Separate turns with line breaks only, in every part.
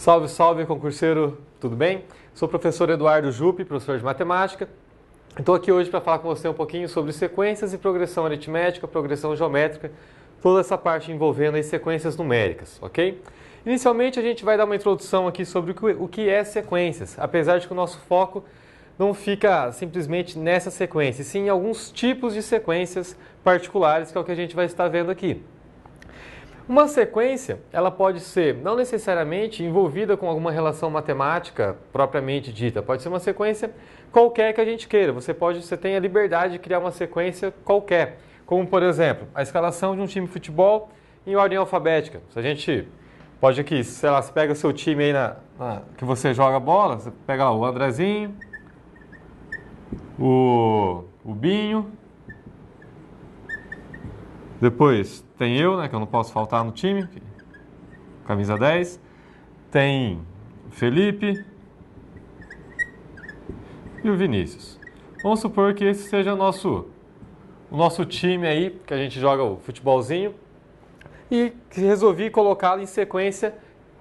Salve, salve, concurseiro, tudo bem? Sou o professor Eduardo Juppe, professor de matemática. Estou aqui hoje para falar com você um pouquinho sobre sequências e progressão aritmética, progressão geométrica, toda essa parte envolvendo as sequências numéricas, ok? Inicialmente a gente vai dar uma introdução aqui sobre o que é sequências, apesar de que o nosso foco não fica simplesmente nessa sequência, sim em alguns tipos de sequências particulares, que é o que a gente vai estar vendo aqui. Uma sequência, ela pode ser não necessariamente envolvida com alguma relação matemática propriamente dita. Pode ser uma sequência qualquer que a gente queira. Você tem a liberdade de criar uma sequência qualquer. Como, por exemplo, a escalação de um time de futebol em ordem alfabética. Se a gente pode aqui, sei lá, você pega o seu time aí que você joga bola, você pega lá, o Andrezinho, o Binho. Depois tem eu, né, que eu não posso faltar no time, camisa 10. Tem o Felipe e o Vinícius. Vamos supor que esse seja o nosso time aí, que a gente joga o futebolzinho. E resolvi colocá-lo em sequência.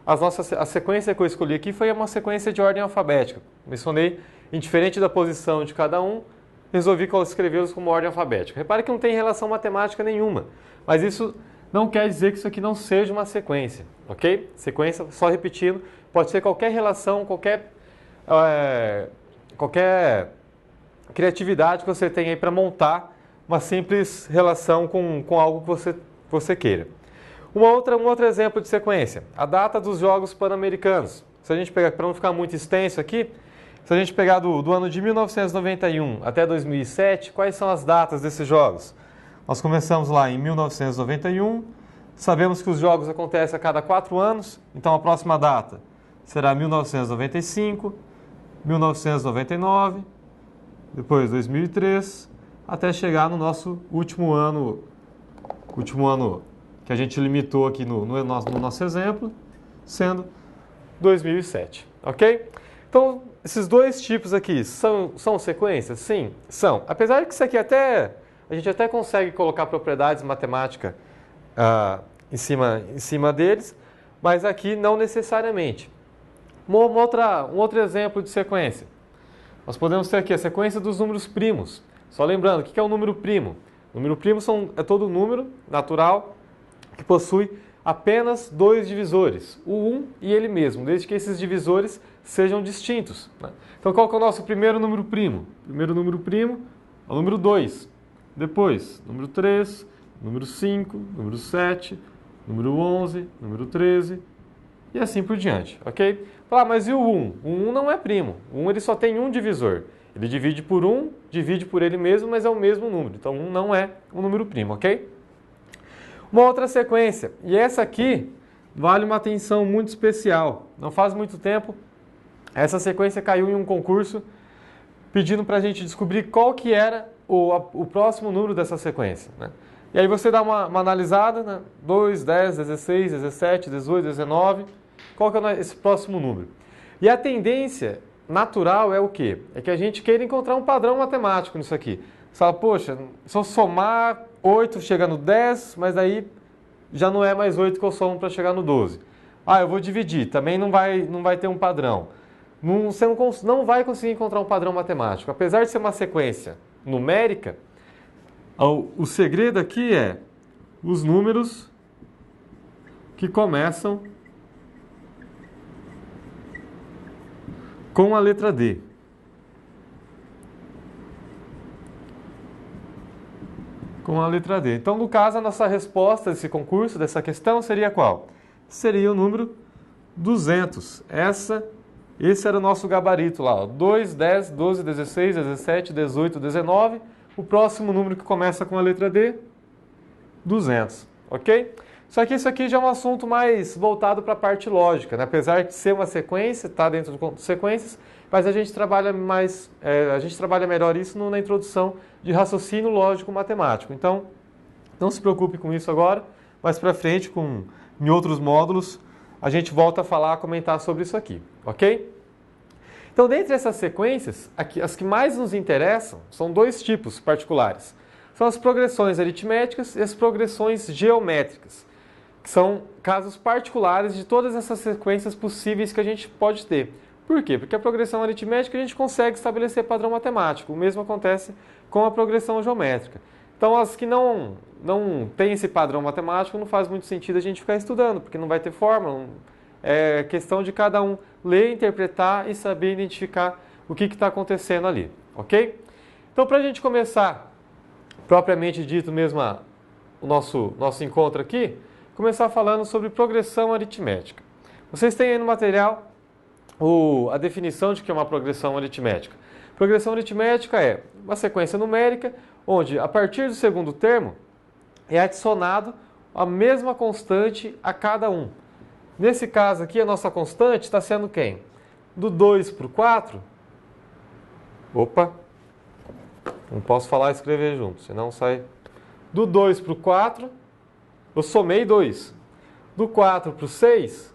A sequência que eu escolhi aqui foi uma sequência de ordem alfabética. Mencionei, indiferente da posição de cada um, resolvi escrevê-los como ordem alfabética. Repare que não tem relação matemática nenhuma, mas isso não quer dizer que isso aqui não seja uma sequência, ok? Sequência, só repetindo, pode ser qualquer relação, qualquer criatividade que você tem aí para montar uma simples relação com algo que você queira. Um outro exemplo de sequência, a data dos Jogos Pan-Americanos. Se a gente pegar, para não ficar muito extenso aqui, se a gente pegar do ano de 1991 até 2007, quais são as datas desses jogos? Nós começamos lá em 1991, sabemos que os jogos acontecem a cada 4 anos, então a próxima data será 1995, 1999, depois 2003, até chegar no nosso último ano que a gente limitou aqui no nosso exemplo, sendo 2007, ok? Então, esses dois tipos aqui são sequências? Sim, são. Apesar de que isso aqui a gente até consegue colocar propriedades matemáticas em cima deles, mas aqui não necessariamente. Um outro exemplo de sequência. Nós podemos ter aqui a sequência dos números primos. Só lembrando, o que é um número primo? O número primo é todo número natural que possui apenas 2 divisores, o 1 e ele mesmo, desde que esses divisores sejam distintos, né? Então, qual que é o nosso primeiro número primo? O primeiro número primo é o número 2. Depois, número 3, número 5, número 7, número 11, número 13 e assim por diante, ok? Mas e o 1? O 1 não é primo. O 1 ele só tem um divisor. Ele divide por 1, divide por ele mesmo, mas é o mesmo número. Então, 1 não é um número primo, ok? Uma outra sequência, e essa aqui vale uma atenção muito especial. Não faz muito tempo, essa sequência caiu em um concurso pedindo para a gente descobrir qual que era o próximo número dessa sequência, né? E aí você dá uma analisada, né? 2, 10, 16, 17, 18, 19, qual que é esse próximo número? E a tendência natural é o quê? É que a gente queira encontrar um padrão matemático nisso aqui. Você fala, poxa, se eu somar 8 chega no 10, mas aí já não é mais 8 que eu somo para chegar no 12. Eu vou dividir, também não vai ter um padrão. Você não vai conseguir encontrar um padrão matemático. Apesar de ser uma sequência numérica, o segredo aqui é os números que começam com a letra D. Com a letra D. Então, no caso, a nossa resposta desse concurso, dessa questão, seria qual? Seria o número 200. Esse era o nosso gabarito lá, ó. 2, 10, 12, 16, 17, 18, 19. O próximo número que começa com a letra D, 200, ok? Só que isso aqui já é um assunto mais voltado para a parte lógica, né? Apesar de ser uma sequência, está dentro de sequências, mas a gente trabalha melhor isso na introdução de raciocínio lógico matemático. Então, não se preocupe com isso agora, mais para frente, em outros módulos, a gente volta a comentar sobre isso aqui, ok? Então, dentre essas sequências, as que mais nos interessam são 2 tipos particulares. São as progressões aritméticas e as progressões geométricas. que são casos particulares de todas essas sequências possíveis que a gente pode ter. Por quê? Porque a progressão aritmética a gente consegue estabelecer padrão matemático. O mesmo acontece com a progressão geométrica. Então, as que não têm esse padrão matemático, não faz muito sentido a gente ficar estudando, porque não vai ter fórmula. É questão de cada um ler, interpretar e saber identificar o que está acontecendo ali, ok? Então, para a gente começar, propriamente dito mesmo, o nosso encontro aqui, começar falando sobre progressão aritmética. Vocês têm aí no material a definição de que é uma progressão aritmética. Progressão aritmética é uma sequência numérica onde, a partir do segundo termo, é adicionado a mesma constante a cada um. Nesse caso aqui, a nossa constante está sendo quem? Do 2 para o 4. Opa! Não posso falar e escrever junto, senão sai. Do 2 para o 4, eu somei 2. Do 4 para o 6,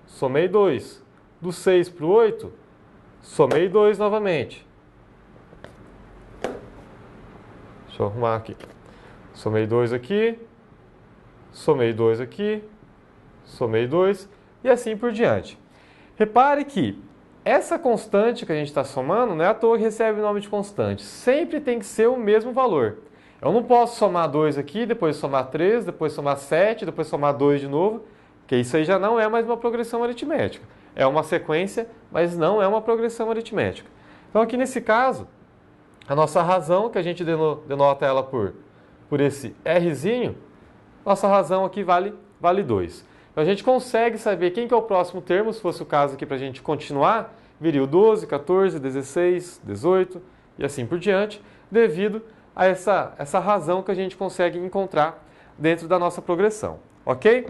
somei 2. Do 6 para o 8, somei 2 novamente. Deixa eu arrumar aqui. Somei 2 aqui, somei 2 aqui, somei 2 e assim por diante. Repare que essa constante que a gente está somando não é à toa que recebe o nome de constante. Sempre tem que ser o mesmo valor. Eu não posso somar 2 aqui, depois somar 3, depois somar 7, depois somar 2 de novo, porque isso aí já não é mais uma progressão aritmética. É uma sequência, mas não é uma progressão aritmética. Então aqui nesse caso, a nossa razão, que a gente denota ela por esse Rzinho, nossa razão aqui vale 2. Então a gente consegue saber quem que é o próximo termo, se fosse o caso aqui para a gente continuar, viria o 12, 14, 16, 18 e assim por diante, devido a essa razão que a gente consegue encontrar dentro da nossa progressão, ok?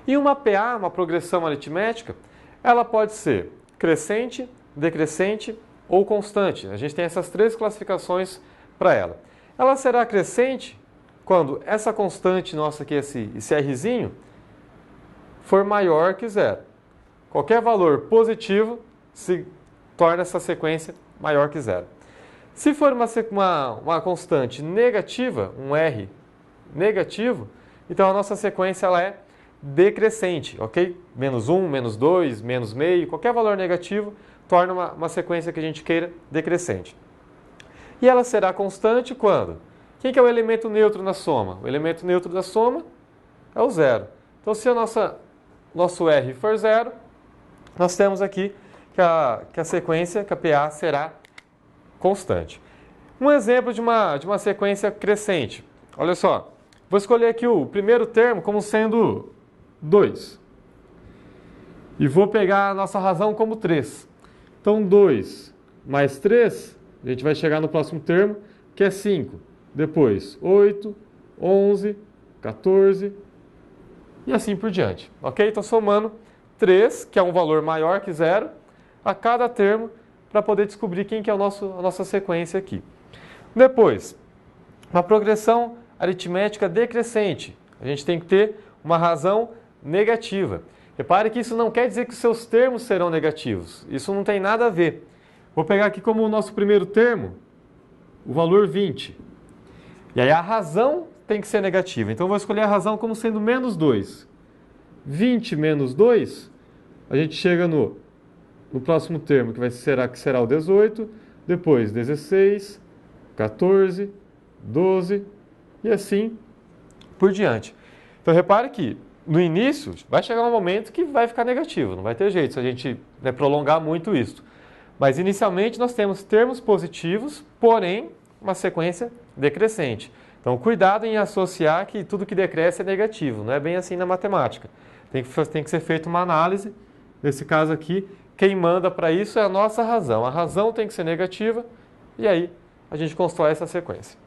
E uma PA, uma progressão aritmética, ela pode ser crescente, decrescente ou constante. A gente tem essas três classificações para ela. Ela será crescente quando essa constante nossa aqui, esse Rzinho, for maior que zero. Qualquer valor positivo se torna essa sequência maior que zero. Se for uma constante negativa, um R negativo, então a nossa sequência ela é decrescente, ok? Menos 1, menos 2, menos meio, qualquer valor negativo torna uma sequência que a gente queira decrescente. E ela será constante quando? Quem que é o elemento neutro na soma? O elemento neutro da soma é o zero. Então, se o nosso R for zero, nós temos aqui que a sequência, que a PA será constante. Um exemplo de uma sequência crescente. Olha só, vou escolher aqui o primeiro termo como sendo 2. E vou pegar a nossa razão como 3. Então, 2 mais 3, a gente vai chegar no próximo termo, que é 5. Depois, 8, 11, 14 e assim por diante. Ok? Então, somando 3, que é um valor maior que zero, a cada termo, para poder descobrir quem que é a nossa sequência aqui. Depois, uma progressão aritmética decrescente. A gente tem que ter uma razão negativa. Repare que isso não quer dizer que os seus termos serão negativos. Isso não tem nada a ver. Vou pegar aqui como o nosso primeiro termo, o valor 20. E aí a razão tem que ser negativa. Então, eu vou escolher a razão como sendo menos 2. 20 menos 2, a gente chega no próximo termo, que será o 18, depois 16, 14, 12 e assim por diante. Então, repare que no início vai chegar um momento que vai ficar negativo, não vai ter jeito se a gente prolongar muito isso. Mas inicialmente nós temos termos positivos, porém uma sequência decrescente. Então, cuidado em associar que tudo que decresce é negativo, não é bem assim na matemática. Tem que ser feita uma análise. Nesse caso aqui, quem manda para isso é a nossa razão. A razão tem que ser negativa e aí a gente constrói essa sequência.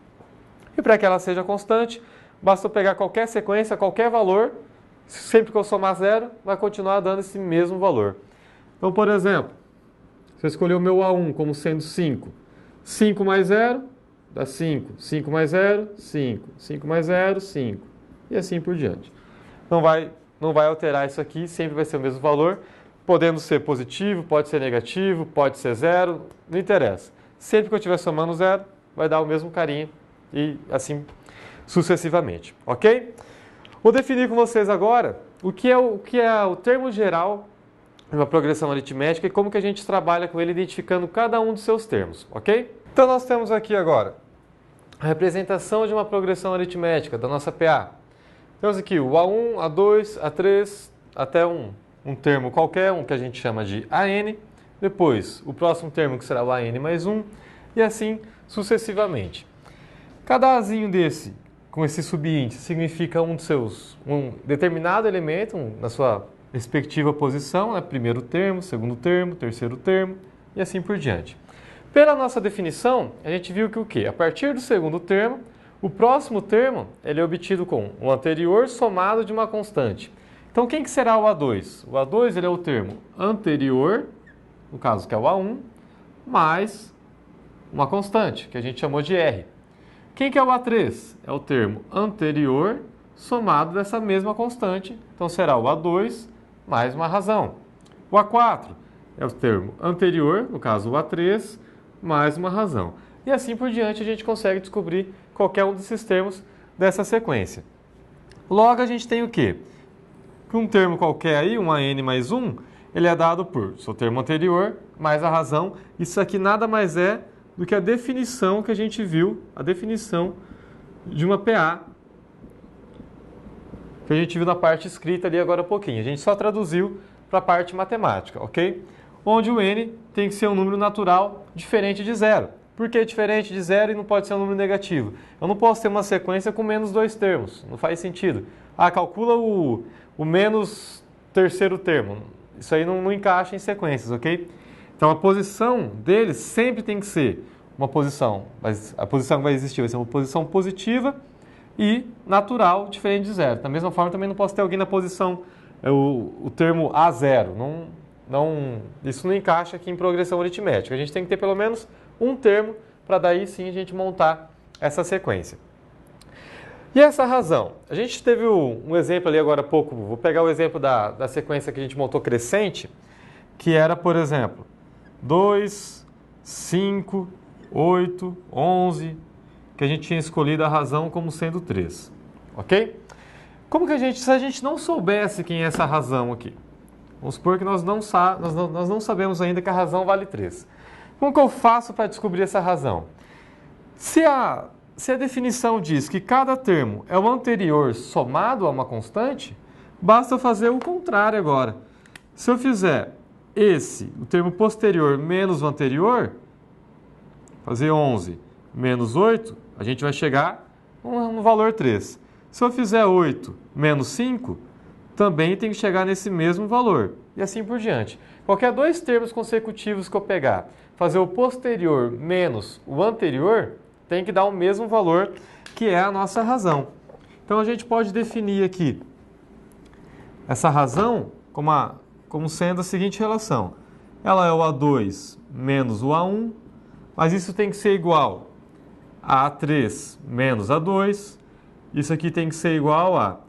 E para que ela seja constante, basta eu pegar qualquer sequência, qualquer valor, sempre que eu somar zero, vai continuar dando esse mesmo valor. Então, por exemplo, se eu escolher o meu A1 como sendo 5, 5 mais 0 dá 5, 5 mais 0, 5, 5 mais 0, 5, e assim por diante. Não vai alterar isso aqui, sempre vai ser o mesmo valor, podendo ser positivo, pode ser negativo, pode ser zero, não interessa. Sempre que eu estiver somando zero, vai dar o mesmo carinho e assim sucessivamente, ok? Vou definir com vocês agora o que é o termo geral de uma progressão aritmética e como que a gente trabalha com ele identificando cada um dos seus termos, ok? Então nós temos aqui agora a representação de uma progressão aritmética da nossa PA. Temos aqui o A1, A2, A3, até um termo qualquer, um que a gente chama de AN, depois o próximo termo que será o AN mais 1, e assim sucessivamente. Cada Azinho desse, com esse subíndice, significa um determinado elemento na sua respectiva posição, né? Primeiro termo, segundo termo, terceiro termo, e assim por diante. Pela nossa definição, a gente viu que o quê? A partir do segundo termo, o próximo termo ele é obtido com o anterior somado de uma constante. Então, quem que será o A2? O A2 ele é o termo anterior, no caso que é o A1, mais uma constante, que a gente chamou de R. Quem que é o A3? É o termo anterior somado dessa mesma constante, então será o A2 mais uma razão. O A4 é o termo anterior, no caso o A3, mais uma razão. E assim por diante a gente consegue descobrir qualquer um desses termos dessa sequência. Logo a gente tem o quê? Um termo qualquer aí, um AN mais 1, ele é dado por seu termo anterior mais a razão. Isso aqui nada mais é do que a definição que a gente viu, a definição de uma PA, que a gente viu na parte escrita ali agora há pouquinho. A gente só traduziu para a parte matemática, ok? Onde o N tem que ser um número natural diferente de zero. Por que diferente de zero e não pode ser um número negativo? Eu não posso ter uma sequência com menos 2 termos, não faz sentido. Ah, calcula o menos terceiro termo. Isso aí não encaixa em sequências, ok? Então a posição deles sempre tem que ser uma posição, mas a posição que vai existir vai ser uma posição positiva e natural diferente de zero. Da mesma forma, também não posso ter alguém na posição, o termo A0. Isso não encaixa aqui em progressão aritmética. A gente tem que ter pelo menos um termo para daí sim a gente montar essa sequência. E essa razão? A gente teve um exemplo ali agora há pouco, vou pegar o exemplo da sequência que a gente montou crescente, que era, por exemplo, 2, 5, 8, 11, que a gente tinha escolhido a razão como sendo 3, ok? Como que se a gente não soubesse quem é essa razão aqui? Vamos supor que nós não sabemos ainda que a razão vale 3. Como que eu faço para descobrir essa razão? Se a definição diz que cada termo é o anterior somado a uma constante, basta eu fazer o contrário agora. Se eu fizer o termo posterior menos o anterior, fazer 11 menos 8, a gente vai chegar no valor 3. Se eu fizer 8 menos 5, também tem que chegar nesse mesmo valor. E assim por diante. Qualquer dois termos consecutivos que eu pegar, fazer o posterior menos o anterior, tem que dar o mesmo valor, que é a nossa razão. Então a gente pode definir aqui essa razão como sendo a seguinte relação. Ela é o A2 menos o A1, mas isso tem que ser igual a A3 menos A2. Isso aqui tem que ser igual a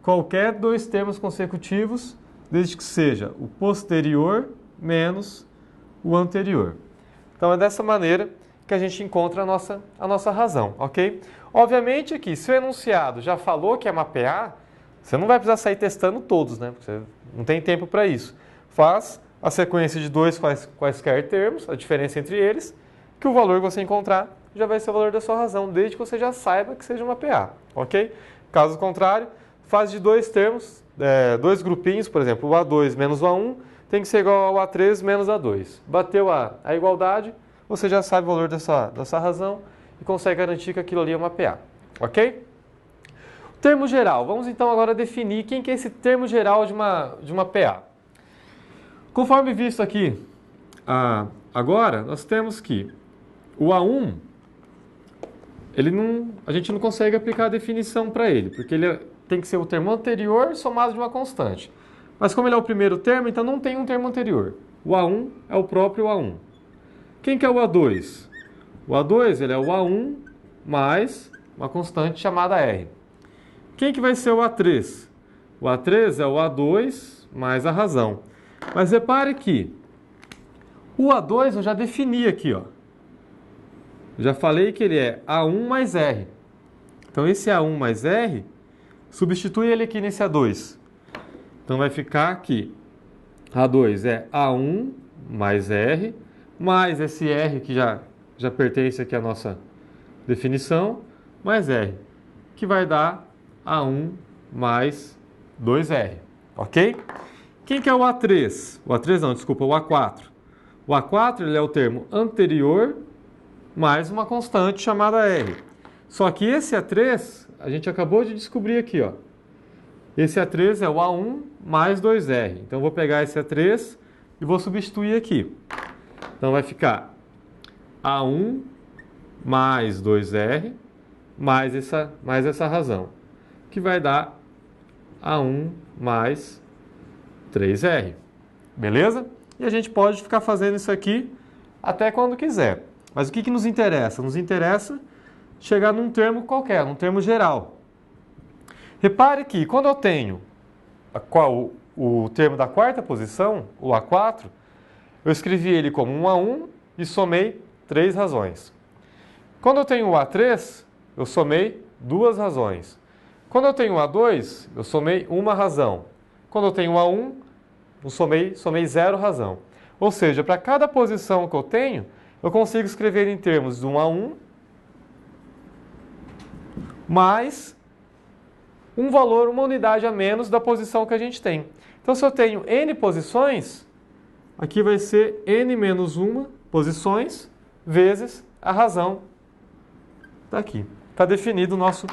qualquer dois termos consecutivos, desde que seja o posterior menos o anterior. Então é dessa maneira que a gente encontra a nossa razão, ok? Obviamente aqui, se o enunciado já falou que é uma PA, você não vai precisar sair testando todos, né? Porque você não tem tempo para isso. Faz a sequência de dois quaisquer termos, a diferença entre eles, que o valor que você encontrar já vai ser o valor da sua razão, desde que você já saiba que seja uma PA, ok? Caso contrário, faz de dois termos, dois grupinhos, por exemplo, o A2 menos o A1 tem que ser igual ao A3 menos A2. Bateu a igualdade, você já sabe o valor dessa razão e consegue garantir que aquilo ali é uma PA, ok? Termo geral. Vamos então agora definir quem que é esse termo geral de uma PA. Conforme visto aqui agora, nós temos que o A1, a gente não consegue aplicar a definição para ele, porque ele tem que ser o termo anterior somado de uma constante. Mas como ele é o primeiro termo, então não tem um termo anterior. O A1 é o próprio A1. Quem que é o A2? O A2 ele é o A1 mais uma constante chamada R. Quem que vai ser o A3? O A3 é o A2 mais a razão. Mas repare que o A2 eu já defini aqui, ó. Já falei que ele é A1 mais R. Então esse A1 mais R Substitui ele aqui nesse A2. Então vai ficar aqui. A2 é A1 mais R, mais esse R que já pertence aqui à nossa definição, mais R, que vai dar A1 mais 2R, ok? Quem que é o A3? O A3 não, desculpa, o A4. O A4 ele é o termo anterior mais uma constante chamada R. Só que esse A3, a gente acabou de descobrir aqui, ó. Esse A3 é o A1 mais 2R. Então, eu vou pegar esse A3 e vou substituir aqui. Então, vai ficar A1 mais 2R mais essa razão, que vai dar A1 mais 3R. Beleza? E a gente pode ficar fazendo isso aqui até quando quiser. Mas o que nos interessa? Nos interessa chegar num termo qualquer, num termo geral. Repare que quando eu tenho o termo da quarta posição, o A4, eu escrevi ele como um A1 e somei 3 razões. Quando eu tenho o A3, eu somei 2 razões. Quando eu tenho o A2, eu somei 1 razão. Quando eu tenho o A1, eu somei 0 razão. Ou seja, para cada posição que eu tenho, eu consigo escrever em termos de um A1 mais um valor, uma unidade a menos da posição que a gente tem. Então, se eu tenho n posições, aqui vai ser n menos 1 posições vezes a razão daqui. Está definido o nosso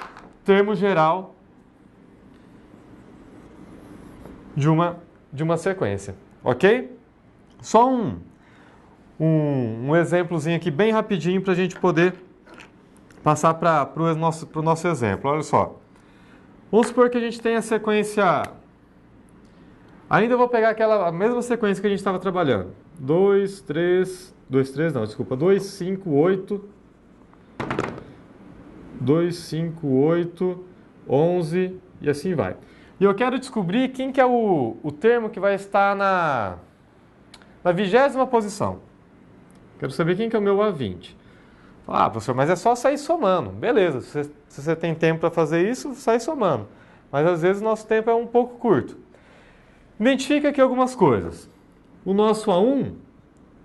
termo geral de uma sequência, ok? Só um exemplozinho aqui bem rapidinho para a gente poder passar para o nosso exemplo. Olha só. Vamos supor que a gente tem a sequência... Ainda vou pegar a mesma sequência que a gente estava trabalhando. 2, 3, 5, 8, 2, 5, 8, 11 e assim vai. E eu quero descobrir quem que é o termo que vai estar na 20ª posição. Quero saber quem que é o meu A20. Ah, professor, mas é só sair somando. Beleza, se você tem tempo para fazer isso, sai somando. Mas às vezes o nosso tempo é um pouco curto. Identifica aqui algumas coisas. O nosso A1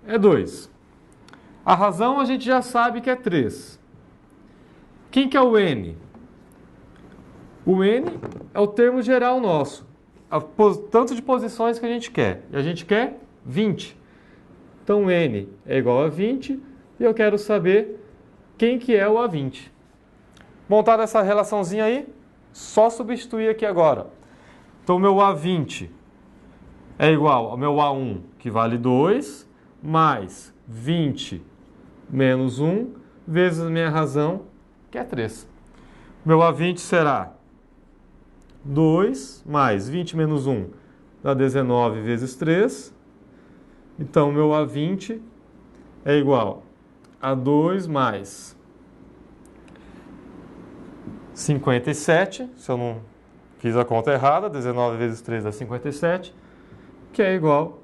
é 2. A razão a gente já sabe que é 3. Quem que é o N? O N é o termo geral nosso. Tanto de posições que a gente quer. E a gente quer 20. Então N é igual a 20 e eu quero saber quem que é o A20. Montada essa relaçãozinha aí, só substituir aqui agora. Então, o meu A20 é igual ao meu A1, que vale 2, mais 20 menos 1, vezes a minha razão, que é 3. Meu A20 será 2 mais 20 menos 1, dá 19 vezes 3. Então, meu A20 é igual a 2 mais 57, se eu não fiz a conta errada, 19 vezes 3 dá 57, que é igual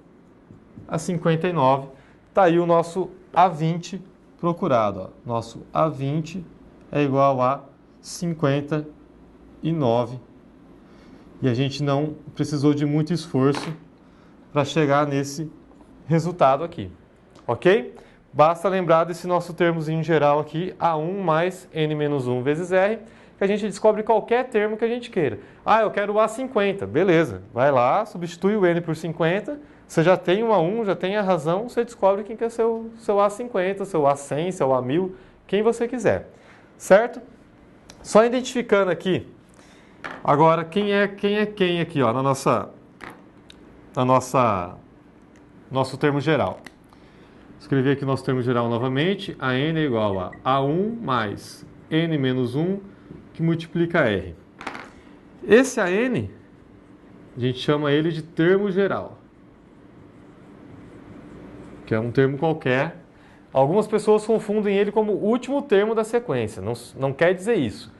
a 59. Está aí o nosso A20 procurado. Ó. Nosso A20 é igual a 59. E a gente não precisou de muito esforço para chegar nesse resultado aqui. Ok? Basta lembrar desse nosso termozinho geral aqui, A1 mais N menos 1 vezes R, que a gente descobre qualquer termo que a gente queira. Ah, eu quero o A50. Beleza. Vai lá, substitui o N por 50. Você já tem o A1, já tem a razão, você descobre quem que é seu A50, seu A100, seu A1000, quem você quiser. Certo? Só identificando aqui, agora, quem é quem aqui, ó, nosso termo geral. Escrevi aqui nosso termo geral novamente. A N é igual a A1 mais N menos 1, que multiplica R. Esse AN, a gente chama ele de termo geral, que é um termo qualquer. Algumas pessoas confundem ele como o último termo da sequência. Não quer dizer isso.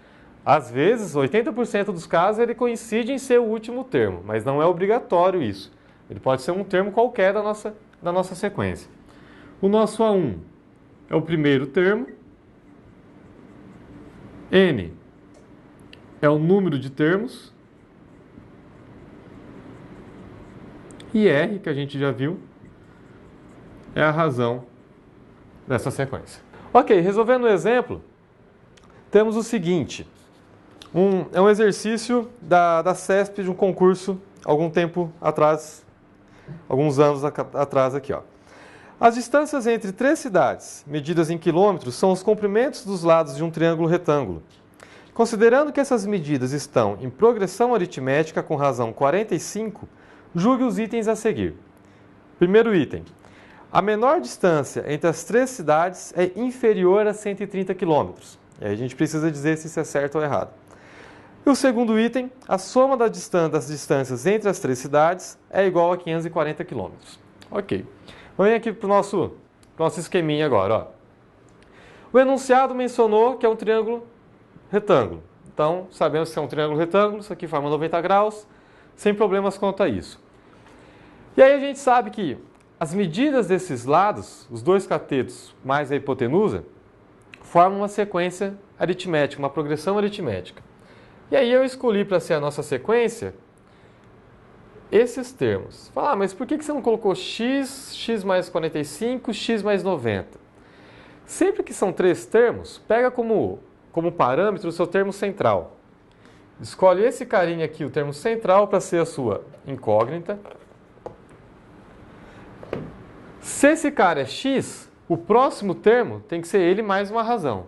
Às vezes, 80% dos casos, ele coincide em ser o último termo, mas não é obrigatório isso. Ele pode ser um termo qualquer da nossa sequência. O nosso A1 é o primeiro termo. N é o número de termos. E R, que a gente já viu, é a razão dessa sequência. Ok, resolvendo o exemplo, temos o seguinte. É um exercício da CESP de um concurso algum tempo atrás, alguns anos atrás aqui, ó. As distâncias entre três cidades, medidas em quilômetros, são os comprimentos dos lados de um triângulo retângulo. Considerando que essas medidas estão em progressão aritmética com razão 45, julgue os itens a seguir. Primeiro item. A menor distância entre as três cidades é inferior a 130 km. E aí a gente precisa dizer se isso é certo ou errado. E o segundo item, a soma das distâncias entre as três cidades é igual a 540 km. Ok. Vamos aqui para o nosso esqueminha agora. Ó. O enunciado mencionou que é um triângulo retângulo. Então, sabemos que é um triângulo retângulo, isso aqui forma 90 graus, sem problemas quanto a isso. E aí a gente sabe que as medidas desses lados, os dois catetos mais a hipotenusa, formam uma sequência aritmética, uma progressão aritmética. E aí eu escolhi para ser a nossa sequência esses termos. Fala, mas por que você não colocou x, x mais 45, x mais 90? Sempre que são três termos, pega como parâmetro o seu termo central. Escolhe esse carinha aqui, o termo central, para ser a sua incógnita. Se esse cara é x, o próximo termo tem que ser ele mais uma razão.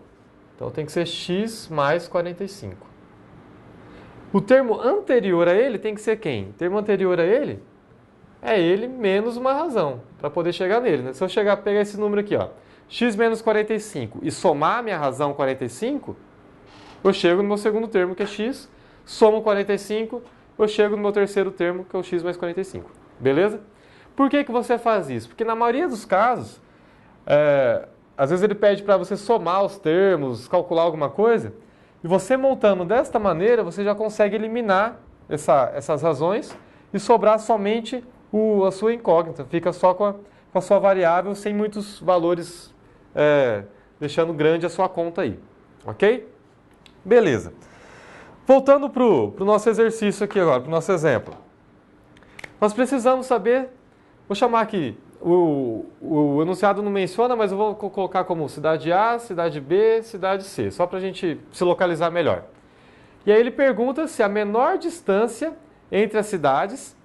Então tem que ser x mais 45. O termo anterior a ele tem que ser quem? O termo anterior a ele é ele menos uma razão, para poder chegar nele. Né? Se eu pegar esse número aqui, ó, x menos 45, e somar minha razão 45, eu chego no meu segundo termo, que é x, somo 45, eu chego no meu terceiro termo, que é o x mais 45. Beleza? Por que você faz isso? Porque na maioria dos casos, às vezes ele pede para você somar os termos, calcular alguma coisa, e você montando desta maneira, você já consegue eliminar essas razões e sobrar somente a sua incógnita. Fica só com a sua variável, sem muitos valores, deixando grande a sua conta aí. Ok? Beleza. Voltando para o nosso exercício aqui agora, para o nosso exemplo. Nós precisamos saber, vou chamar aqui, o enunciado não menciona, mas eu vou colocar como cidade A, cidade B, cidade C, só para a gente se localizar melhor. E aí ele pergunta se a menor distância entre as cidades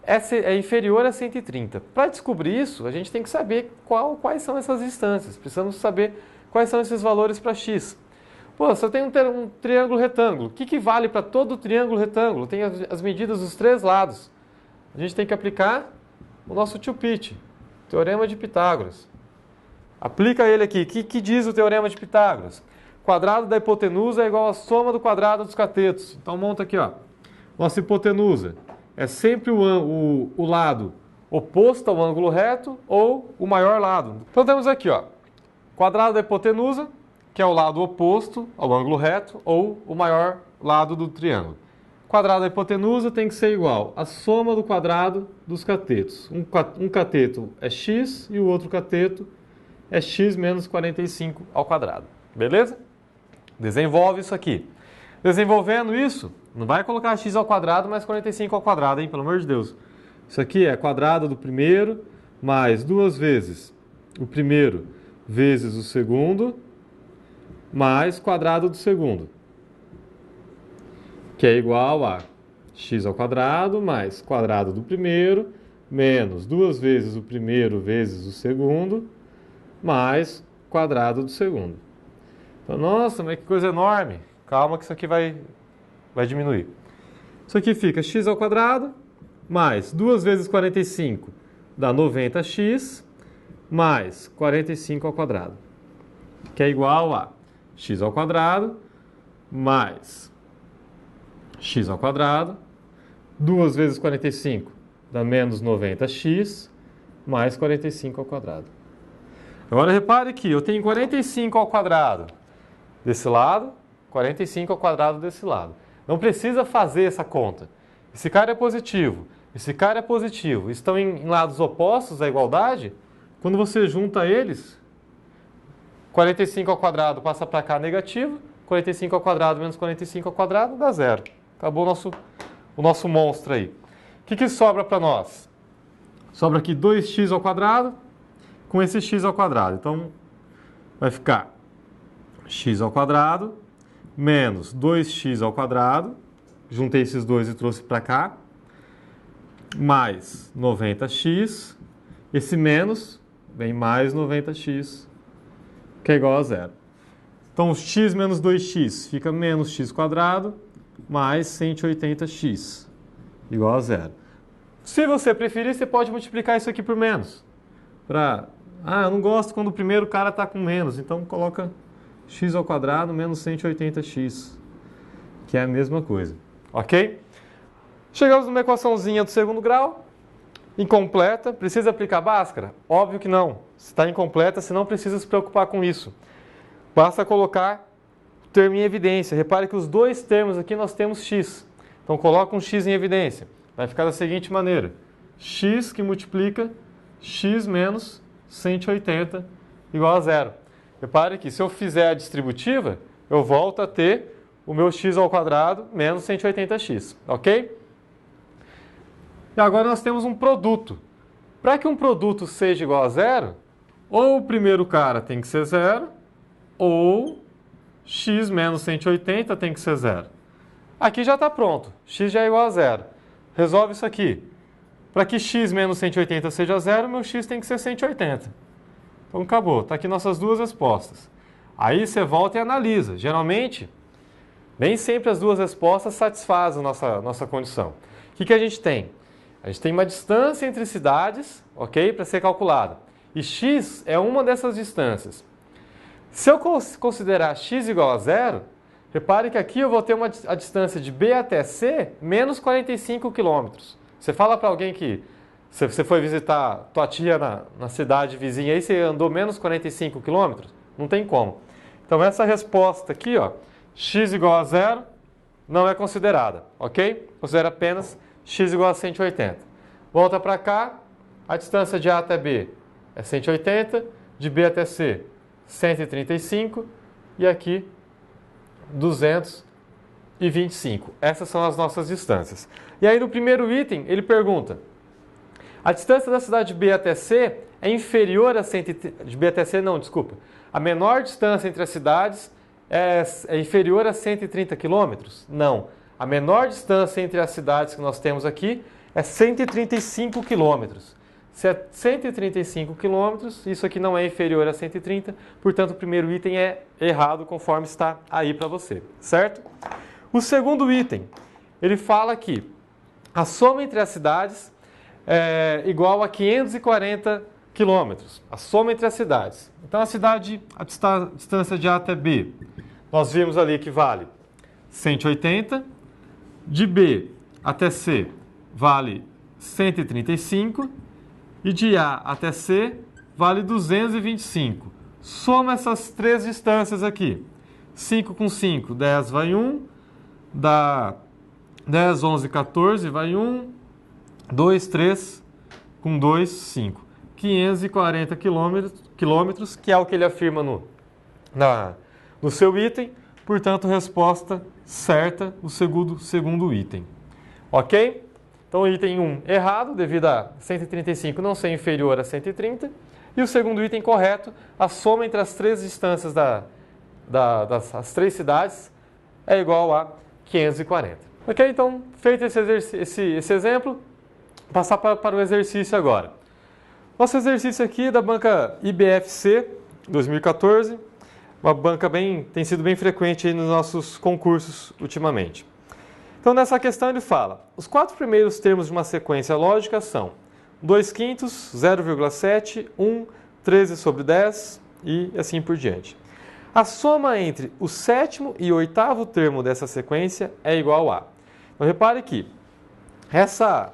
é inferior a 130. Para descobrir isso, a gente tem que saber quais são essas distâncias. Precisamos saber quais são esses valores para x. Pô, se eu tenho um triângulo retângulo, o que vale para todo o triângulo retângulo? Tem as medidas dos três lados. A gente tem que aplicar o nosso tio-pitch. Teorema de Pitágoras. Aplica ele aqui. O que diz o Teorema de Pitágoras? Quadrado da hipotenusa é igual à soma do quadrado dos catetos. Então monta aqui, ó. Nossa hipotenusa é sempre o lado oposto ao ângulo reto ou o maior lado. Então temos aqui, ó, quadrado da hipotenusa, que é o lado oposto ao ângulo reto ou o maior lado do triângulo. Quadrado da hipotenusa tem que ser igual à soma do quadrado dos catetos. Um cateto é x e o outro cateto é x menos 45 ao quadrado. Beleza? Desenvolve isso aqui. Desenvolvendo isso, não vai colocar x ao quadrado mais 45 ao quadrado, hein? Pelo amor de Deus. Isso aqui é quadrado do primeiro mais duas vezes o primeiro vezes o segundo mais quadrado do segundo, que é igual a x ao quadrado mais quadrado do primeiro menos duas vezes o primeiro vezes o segundo mais quadrado do segundo. Então, nossa, mas que coisa enorme. Calma que isso aqui vai diminuir. Isso aqui fica x ao quadrado mais 2 vezes 45 dá 90x mais 45 ao quadrado, que é igual a x ao quadrado mais x ao quadrado, 2 vezes 45 dá menos 90x, mais 45 ao quadrado. Agora repare que eu tenho 45 ao quadrado desse lado, 45 ao quadrado desse lado. Não precisa fazer essa conta. Esse cara é positivo, esse cara é positivo. Estão em lados opostos à igualdade. Quando você junta eles, 45 ao quadrado passa para cá negativo, 45 ao quadrado menos 45 ao quadrado dá zero. Acabou o nosso monstro aí. O que sobra para nós? Sobra aqui 2x ao quadrado com esse x ao quadrado. Então, vai ficar x ao quadrado menos 2x ao quadrado. Juntei esses dois e trouxe para cá. Mais 90x. Esse menos vem mais 90x, que é igual a zero. Então, x menos 2x fica menos x quadrado mais 180x, igual a zero. Se você preferir, você pode multiplicar isso aqui por menos. Eu não gosto quando o primeiro cara está com menos, então coloca x ao quadrado menos 180x, que é a mesma coisa. Ok? Chegamos numa equaçãozinha do segundo grau, incompleta. Precisa aplicar Bhaskara? Óbvio que não. Se está incompleta, você não precisa se preocupar com isso. Basta colocar o termo em evidência. Repare que os dois termos aqui nós temos x. Então coloca um x em evidência. Vai ficar da seguinte maneira. X que multiplica x menos 180 igual a zero. Repare que se eu fizer a distributiva, eu volto a ter o meu x ao quadrado menos 180x. Ok? E agora nós temos um produto. Para que um produto seja igual a zero, ou o primeiro cara tem que ser zero, ou x menos 180 tem que ser zero. Aqui já está pronto. X já é igual a zero. Resolve isso aqui. Para que x menos 180 seja zero, meu x tem que ser 180. Então acabou. Está aqui nossas duas respostas. Aí você volta e analisa. Geralmente, nem sempre as duas respostas satisfazem a nossa condição. O que a gente tem? A gente tem uma distância entre cidades, ok? Para ser calculada. E x é uma dessas distâncias. Se eu considerar x igual a zero, repare que aqui eu vou ter a distância de B até C menos 45 quilômetros. Você fala para alguém que você foi visitar tua tia na cidade vizinha e você andou menos 45 quilômetros? Não tem como. Então essa resposta aqui, ó, x igual a zero, não é considerada, ok? Considera apenas x igual a 180. Volta para cá, a distância de A até B é 180, de B até C 135 e aqui 225. Essas são as nossas distâncias. E aí no primeiro item ele pergunta: a distância da cidade de B até C é inferior a 130... De B até C não, desculpa. A menor distância entre as cidades é inferior a 130 quilômetros? Não. A menor distância entre as cidades que nós temos aqui é 135 quilômetros. Se é 135 quilômetros, isso aqui não é inferior a 130, portanto o primeiro item é errado conforme está aí para você, certo? O segundo item, ele fala que a soma entre as cidades é igual a 540 quilômetros. A soma entre as cidades. Então a distância de A até B, nós vimos ali que vale 180, de B até C vale 135, e de A até C vale 225. Soma essas três distâncias aqui. 5 com 5, 10 vai 1. Dá 10, 11, 14 vai 1. 2, 3, com 2, 5. 540 quilômetros, que é o que ele afirma no seu item. Portanto, resposta certa, o segundo item. Ok? Então, o item 1 errado, devido a 135 não ser inferior a 130. E o segundo item correto, a soma entre as três distâncias das três cidades é igual a 540. Ok? Então, feito esse exemplo, passar para o exercício agora. Nosso exercício aqui é da banca IBFC 2014, uma banca tem sido bem frequente aí nos nossos concursos ultimamente. Então, nessa questão ele fala, os 4 primeiros termos de uma sequência lógica são 2/5, 0,7, 1, 13 sobre 10 e assim por diante. A soma entre o 7º e o 8º termo dessa sequência é igual a... Então, repare que essa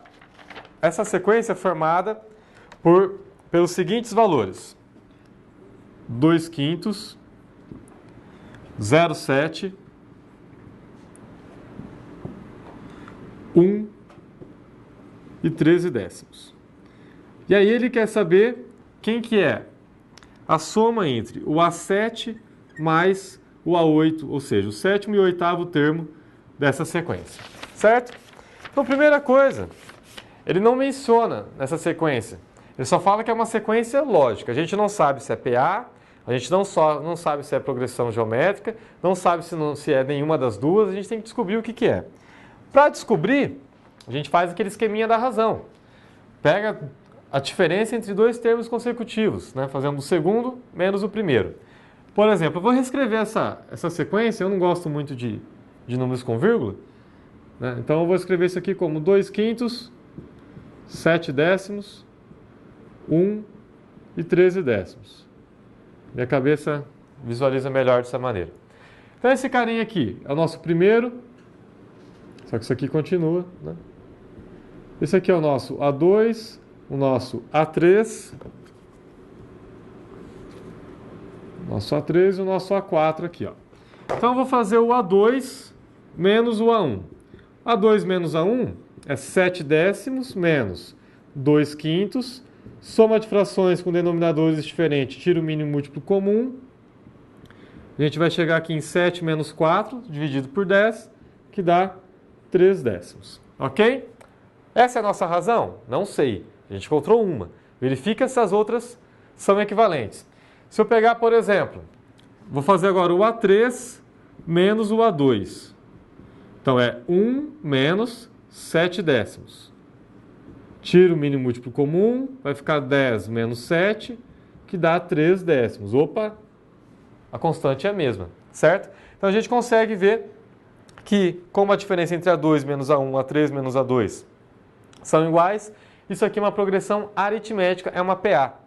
sequência é formada pelos seguintes valores. 2/5, 0,7, 1 e 13 décimos. E aí ele quer saber quem que é a soma entre o A7 mais o A8, ou seja, o sétimo e o oitavo termo dessa sequência, certo? Então, primeira coisa, ele não menciona nessa sequência, ele só fala que é uma sequência lógica. A gente não sabe se é PA, a gente não sabe se é progressão geométrica, não sabe se é nenhuma das duas, a gente tem que descobrir o que é. Para descobrir, a gente faz aquele esqueminha da razão. Pega a diferença entre dois termos consecutivos, né? Fazendo o segundo menos o primeiro. Por exemplo, eu vou reescrever essa sequência, eu não gosto muito de números com vírgula, né? Então eu vou escrever isso aqui como 2/5, 7/10, 1 e 13/10. Minha cabeça visualiza melhor dessa maneira. Então esse carinha aqui é o nosso primeiro, só que isso aqui continua, né? Esse aqui é o nosso A2, o nosso A3, nosso A3 e o nosso A4 aqui, ó. Então eu vou fazer o A2 menos o A1. A2 menos A1 é 7/10 menos 2/5. Soma de frações com denominadores diferentes, tira o mínimo múltiplo comum. A gente vai chegar aqui em 7 menos 4, dividido por 10, que dá 3/10. Ok? Essa é a nossa razão? Não sei. A gente encontrou uma. Verifica se as outras são equivalentes. Se eu pegar, por exemplo, vou fazer agora o A3 menos o A2. Então é 1 menos 7/10. Tiro o mínimo múltiplo comum, vai ficar 10 menos 7, que dá 3/10. Opa, a constante é a mesma, certo? Então a gente consegue ver que, como a diferença entre A2 menos A1, A3 menos A2 são iguais, isso aqui é uma progressão aritmética, é uma PA.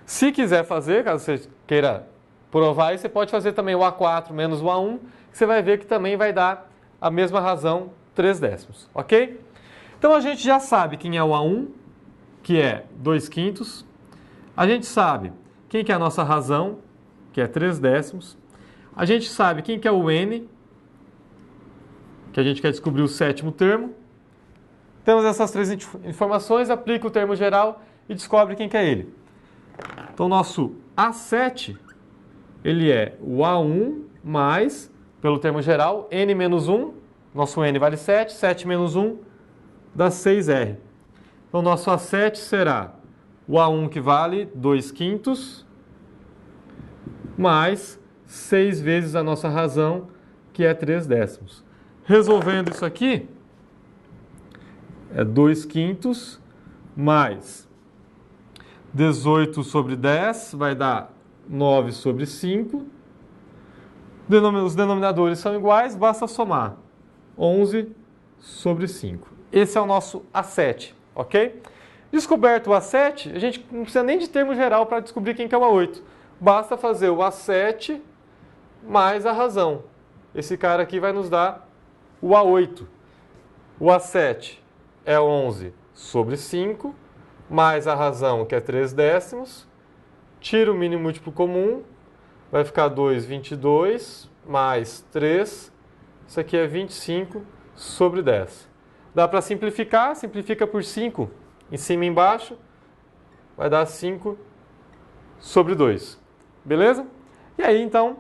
Se quiser fazer, caso você queira provar, você pode fazer também o A4 menos o A1, que você vai ver que também vai dar a mesma razão, 3/10, ok? Então a gente já sabe quem é o A1, que é 2/5. A gente sabe quem que é a nossa razão, que é 3/10. A gente sabe quem que é o N, que a gente quer descobrir o sétimo termo. Temos essas três informações, aplica o termo geral e descobre quem que é ele. Então nosso A7, ele é o A1 mais, pelo termo geral, N menos 1. Nosso N vale 7, 7 menos 1 dá 6R. Então, nosso A7 será o A1 que vale 2/5 mais 6 vezes a nossa razão, que é 3/10. Resolvendo isso aqui, é 2/5 mais 18 sobre 10, vai dar 9 sobre 5. Os denominadores são iguais, basta somar 11 sobre 5. Esse é o nosso A7, ok? Descoberto o A7, a gente não precisa nem de termo geral para descobrir quem que é o A8. Basta fazer o A7 mais a razão. Esse cara aqui vai nos dar o A8. O A7 é 11 sobre 5, mais a razão, que é 3/10. Tira o mínimo múltiplo comum, vai ficar 2, 22, mais 3. Isso aqui é 25 sobre 10. Dá para simplificar, simplifica por 5 em cima e embaixo, vai dar 5 sobre 2. Beleza? E aí, então,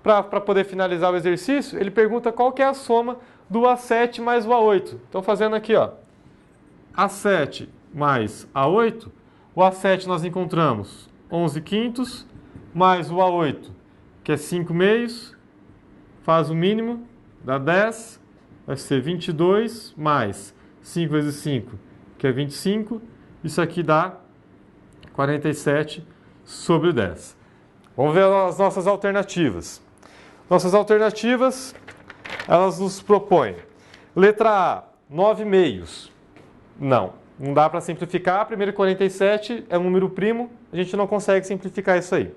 para poder finalizar o exercício, ele pergunta qual que é a soma do A7 mais o A8. Então, fazendo aqui, ó, A7 mais A8, o A7 nós encontramos 11/5 mais o A8, que é 5/2, faz o mínimo, dá 10, vai ser 22 mais 5 vezes 5, que é 25. Isso aqui dá 47 sobre 10. Vamos ver as nossas alternativas. Nossas alternativas, elas nos propõem. Letra A, 9/2. Não dá para simplificar. Primeiro 47 é um número primo, a gente não consegue simplificar isso aí.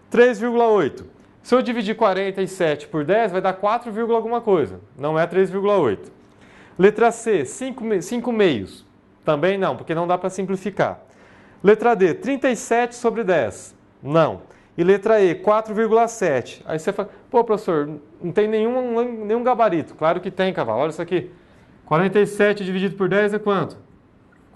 3,8. Se eu dividir 47 por 10, vai dar 4, alguma coisa. Não é 3,8. Letra C, 5/2. Também não, porque não dá para simplificar. Letra D, 37 sobre 10. Não. E letra E, 4,7. Aí você fala, pô, professor, não tem nenhum gabarito. Claro que tem, cavalo. Olha isso aqui. 47 dividido por 10 é quanto?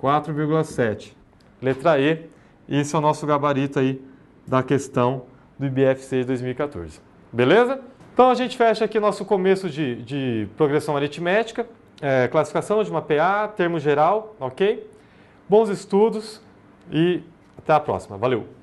4,7. Letra E. Esse é o nosso gabarito aí da questão do IBFC de 2014. Beleza? Então a gente fecha aqui nosso começo de progressão aritmética, classificação de uma PA, termo geral, ok? Bons estudos e até a próxima. Valeu!